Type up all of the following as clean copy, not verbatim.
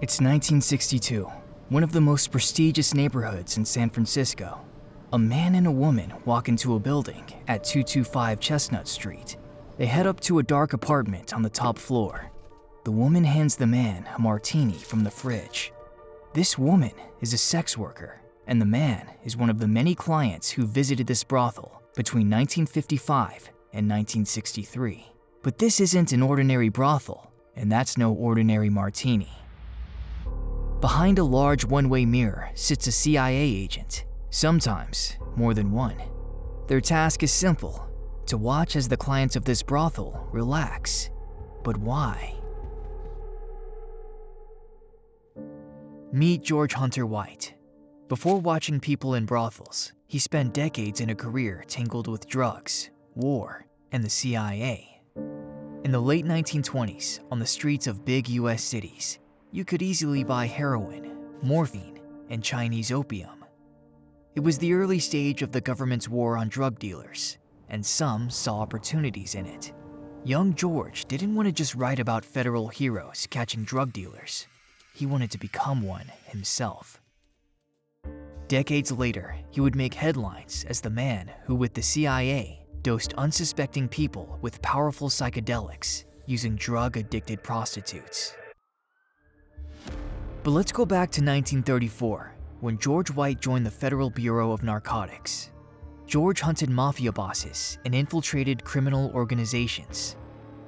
It's 1962, one of the most prestigious neighborhoods in San Francisco. A man and a woman walk into a building at 225 Chestnut Street. They head up to a dark apartment on the top floor. The woman hands the man a martini from the fridge. This woman is a sex worker, and the man is one of the many clients who visited this brothel between 1955 and 1963. But this isn't an ordinary brothel, and that's no ordinary martini. Behind a large one-way mirror sits a CIA agent, sometimes more than one. Their task is simple: to watch as the clients of this brothel relax. But why? Meet George Hunter White. Before watching people in brothels, he spent decades in a career tangled with drugs, war, and the CIA. In the late 1920s, on the streets of big US cities, you could easily buy heroin, morphine, and Chinese opium. It was the early stage of the government's war on drug dealers, and some saw opportunities in it. Young George didn't want to just write about federal heroes catching drug dealers. He wanted to become one himself. Decades later, he would make headlines as the man who, with the CIA, dosed unsuspecting people with powerful psychedelics using drug-addicted prostitutes. But let's go back to 1934, when George White joined the Federal Bureau of Narcotics. George hunted mafia bosses and infiltrated criminal organizations.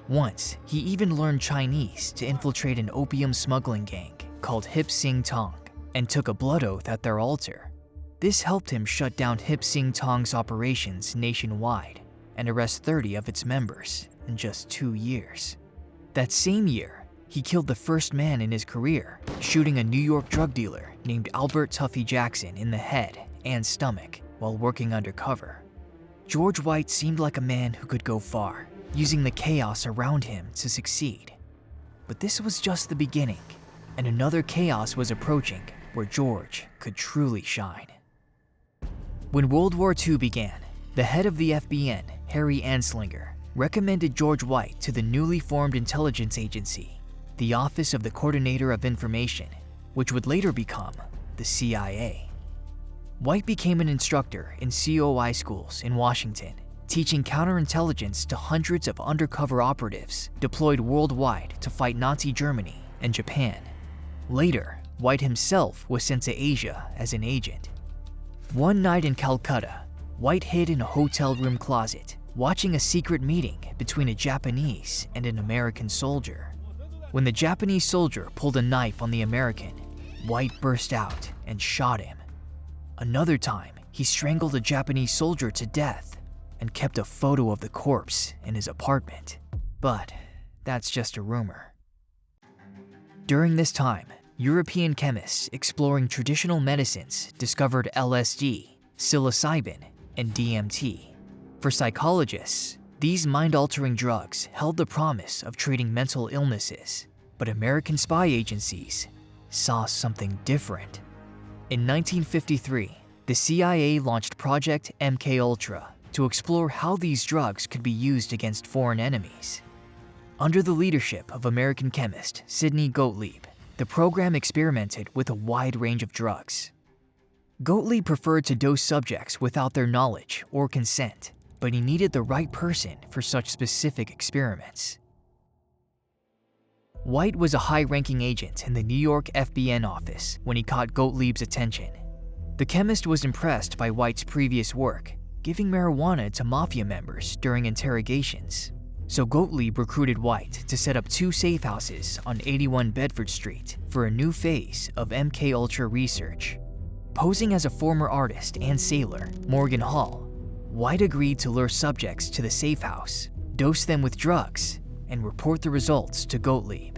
Once, he even learned Chinese to infiltrate an opium smuggling gang called Hip Sing Tong and took a blood oath at their altar. This helped him shut down Hip Sing Tong's operations nationwide and arrest 30 of its members in just 2 years. That same year, he killed the first man in his career, shooting a New York drug dealer named Albert Tuffy Jackson in the head and stomach while working undercover. George White seemed like a man who could go far, using the chaos around him to succeed. But this was just the beginning, and another chaos was approaching where George could truly shine. When World War II began, the head of the FBN, Harry Anslinger, recommended George White to the newly formed intelligence agency, the Office of the Coordinator of Information, which would later become the CIA. White became an instructor in COI schools in Washington, teaching counterintelligence to hundreds of undercover operatives deployed worldwide to fight Nazi Germany and Japan. Later, White himself was sent to Asia as an agent. One night in Calcutta, White hid in a hotel room closet, watching a secret meeting between a Japanese and an American soldier. When the Japanese soldier pulled a knife on the American, White burst out and shot him. Another time, he strangled a Japanese soldier to death and kept a photo of the corpse in his apartment. But that's just a rumor. During this time, European chemists exploring traditional medicines discovered LSD, psilocybin, and DMT. For psychologists, these mind-altering drugs held the promise of treating mental illnesses, but American spy agencies saw something different. In 1953, the CIA launched Project MKUltra to explore how these drugs could be used against foreign enemies. Under the leadership of American chemist Sidney Gottlieb, the program experimented with a wide range of drugs. Gottlieb preferred to dose subjects without their knowledge or consent, but he needed the right person for such specific experiments. White was a high-ranking agent in the New York FBN office when he caught Gottlieb's attention. The chemist was impressed by White's previous work, giving marijuana to mafia members during interrogations. So Gottlieb recruited White to set up 2 safe houses on 81 Bedford Street for a new phase of MKUltra research. Posing as a former artist and sailor, Morgan Hall, White agreed to lure subjects to the safe house, dose them with drugs, and report the results to Gottlieb.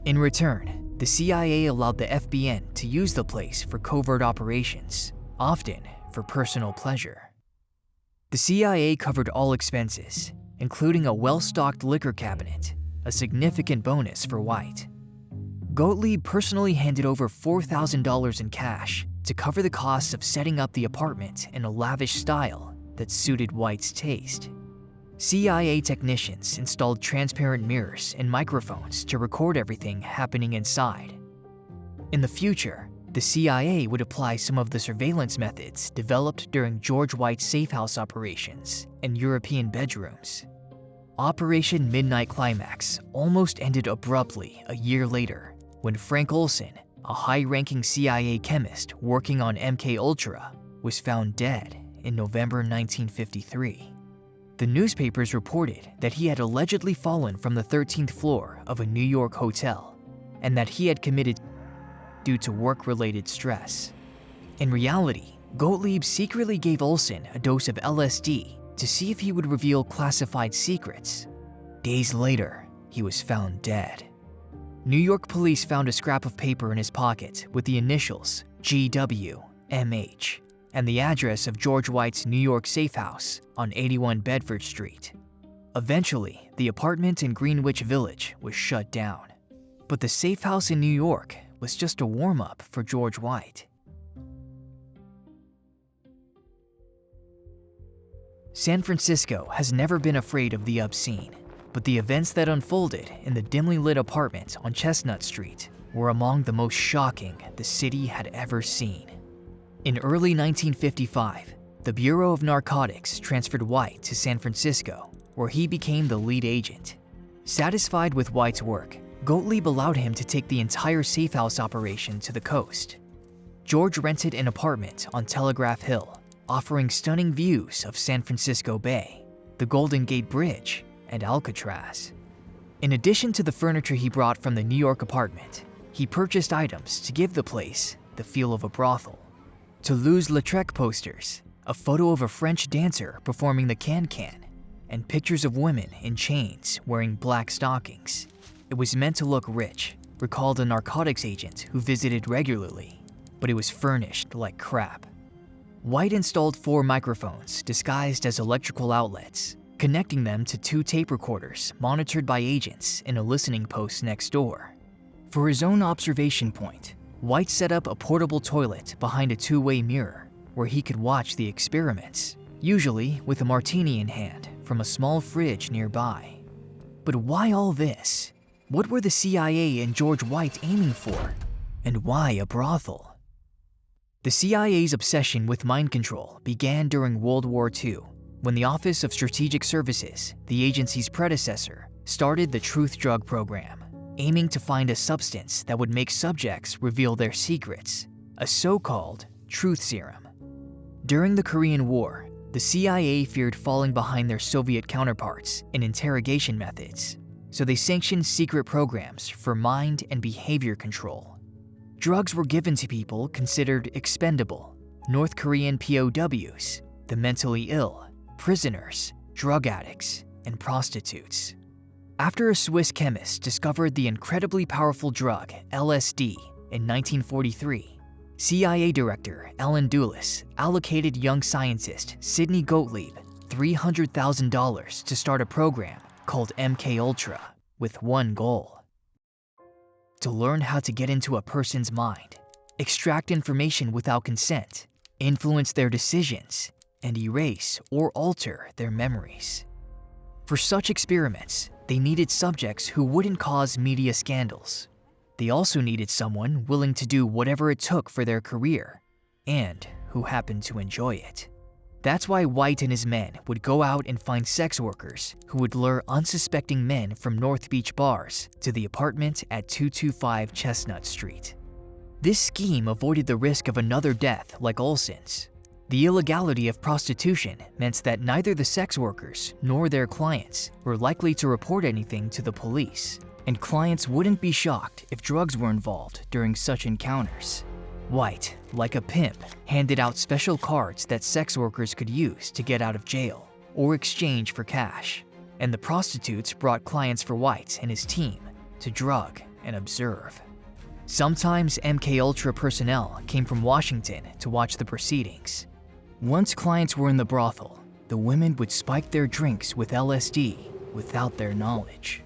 In return, the CIA allowed the FBN to use the place for covert operations, often for personal pleasure. The CIA covered all expenses, including a well-stocked liquor cabinet, a significant bonus for White. Gottlieb personally handed over $4,000 in cash to cover the costs of setting up the apartment in a lavish style that suited White's taste. CIA technicians installed transparent mirrors and microphones to record everything happening inside. In the future, the CIA would apply some of the surveillance methods developed during George White's safe house operations in European bedrooms. Operation Midnight Climax almost ended abruptly a year later when Frank Olson, a high-ranking CIA chemist working on MK-Ultra, was found dead in November 1953. The newspapers reported that he had allegedly fallen from the 13th floor of a New York hotel and that he had committed due to work-related stress. In reality, Gottlieb secretly gave Olson a dose of LSD to see if he would reveal classified secrets. Days later, he was found dead. New York police found a scrap of paper in his pocket with the initials GWMH and the address of George White's New York safe house on 81 Bedford Street. Eventually, the apartment in Greenwich Village was shut down. But the safe house in New York was just a warm-up for George White. San Francisco has never been afraid of the obscene, but the events that unfolded in the dimly lit apartment on Chestnut Street were among the most shocking the city had ever seen. In early 1955, the Bureau of Narcotics transferred White to San Francisco, where he became the lead agent. Satisfied with White's work, Gottlieb allowed him to take the entire safe house operation to the coast. George rented an apartment on Telegraph Hill, offering stunning views of San Francisco Bay, the Golden Gate Bridge, and Alcatraz. In addition to the furniture he brought from the New York apartment, he purchased items to give the place the feel of a brothel. Toulouse-Lautrec posters, a photo of a French dancer performing the can-can, and pictures of women in chains wearing black stockings. It was meant to look rich, recalled a narcotics agent who visited regularly, but it was furnished like crap. White installed 4 microphones disguised as electrical outlets, connecting them to 2 tape recorders monitored by agents in a listening post next door. For his own observation point, White set up a portable toilet behind a 2-way mirror where he could watch the experiments, usually with a martini in hand from a small fridge nearby. But why all this? What were the CIA and George White aiming for? And why a brothel? The CIA's obsession with mind control began during World War II, when the Office of Strategic Services, the agency's predecessor, started the Truth Drug Program, aiming to find a substance that would make subjects reveal their secrets, a so-called truth serum. During the Korean War, the CIA feared falling behind their Soviet counterparts in interrogation methods, so they sanctioned secret programs for mind and behavior control. Drugs were given to people considered expendable: North Korean POWs, the mentally ill, prisoners, drug addicts, and prostitutes. After a Swiss chemist discovered the incredibly powerful drug LSD in 1943, CIA Director Allen Dulles allocated young scientist Sidney Gottlieb $300,000 to start a program called MK-Ultra with one goal: to learn how to get into a person's mind, extract information without consent, influence their decisions, and erase or alter their memories. For such experiments, they needed subjects who wouldn't cause media scandals. They also needed someone willing to do whatever it took for their career, and who happened to enjoy it. That's why White and his men would go out and find sex workers who would lure unsuspecting men from North Beach bars to the apartment at 225 Chestnut Street. This scheme avoided the risk of another death like Olson's. The illegality of prostitution meant that neither the sex workers nor their clients were likely to report anything to the police, and clients wouldn't be shocked if drugs were involved during such encounters. White, like a pimp, handed out special cards that sex workers could use to get out of jail or exchange for cash, and the prostitutes brought clients for White and his team to drug and observe. Sometimes MK-Ultra personnel came from Washington to watch the proceedings. Once clients were in the brothel, the women would spike their drinks with LSD without their knowledge.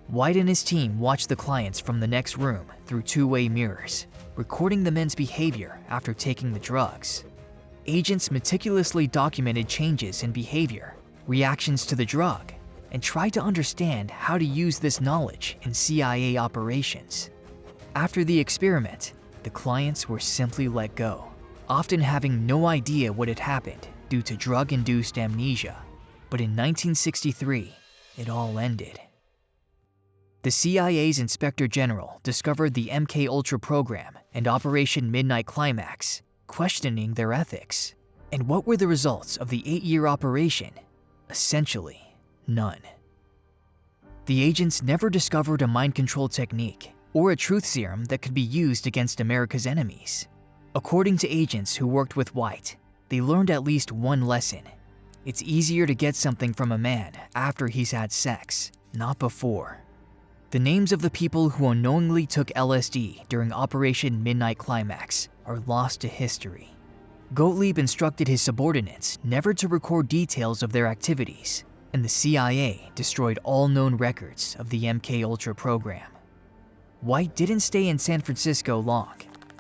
White and his team watched the clients from the next room through 2-way mirrors, recording the men's behavior after taking the drugs. Agents meticulously documented changes in behavior, reactions to the drug, and tried to understand how to use this knowledge in CIA operations. After the experiment, the clients were simply let go, often having no idea what had happened due to drug-induced amnesia. But in 1963, it all ended. The CIA's Inspector General discovered the MKUltra program and Operation Midnight Climax, questioning their ethics. And what were the results of the 8-year operation? Essentially, none. The agents never discovered a mind control technique or a truth serum that could be used against America's enemies. According to agents who worked with White, they learned at least one lesson. It's easier to get something from a man after he's had sex, not before. The names of the people who unknowingly took LSD during Operation Midnight Climax are lost to history. Gottlieb instructed his subordinates never to record details of their activities, and the CIA destroyed all known records of the MKUltra program. White didn't stay in San Francisco long.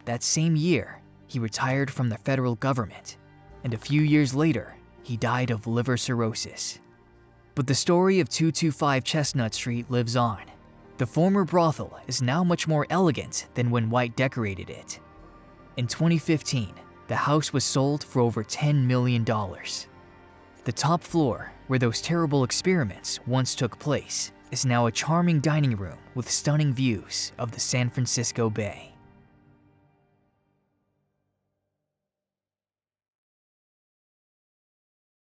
That same year, he retired from the federal government, and a few years later, he died of liver cirrhosis. But the story of 225 Chestnut Street lives on. The former brothel is now much more elegant than when White decorated it. In 2015, the house was sold for over $10 million. The top floor, where those terrible experiments once took place, is now a charming dining room with stunning views of the San Francisco Bay.